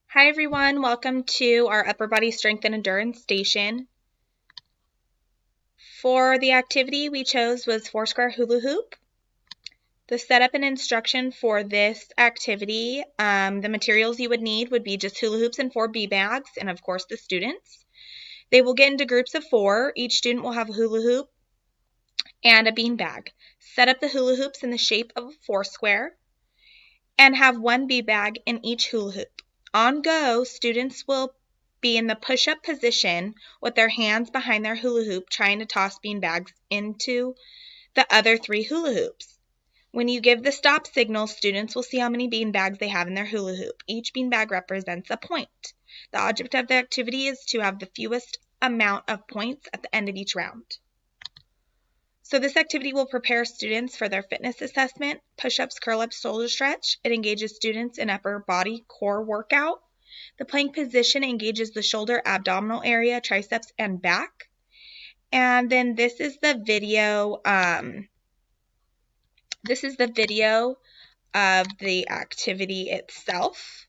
Hi everyone, welcome to our upper body strength and endurance station. For the activity we chose was Foursquare hula hoop. The setup and instruction for this activity, the materials you would need would be just hula hoops and 4 beanbags, and of course the students. They will get into groups of 4. Each student will have a hula hoop and a beanbag. Set up the hula hoops in the shape of a foursquare and have 1 beanbag in each hula hoop. On go, students will be in the push-up position with their hands behind their hula hoop trying to toss beanbags into the other 3 hula hoops. When you give the stop signal, students will see how many beanbags they have in their hula hoop. Each beanbag represents a point. The object of the activity is to have the fewest amount of points at the end of each round. So this activity will prepare students for their fitness assessment, push-ups, curl-ups, shoulder stretch. It engages students in upper body core workout. The plank position engages the shoulder, abdominal area, triceps, and back. And then this is the video. This is the video of the activity itself.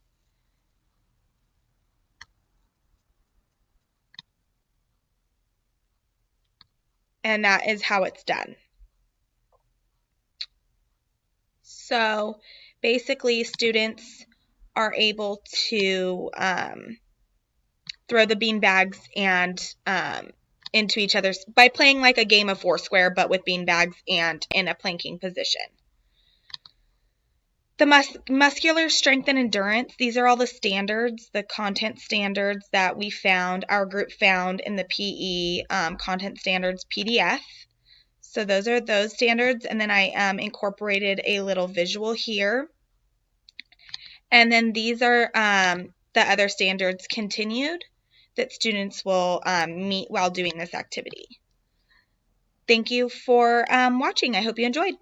And that is how it's done. So basically, students are able to throw the bean bags and into each other's by playing like a game of Foursquare, but with bean bags and in a planking position. The muscular strength and endurance, these are all the standards, the content standards that we found, our group found in the PE content standards PDF. So those are those standards, and then I incorporated a little visual here. And then these are the other standards continued that students will meet while doing this activity. Thank you for watching. I hope you enjoyed.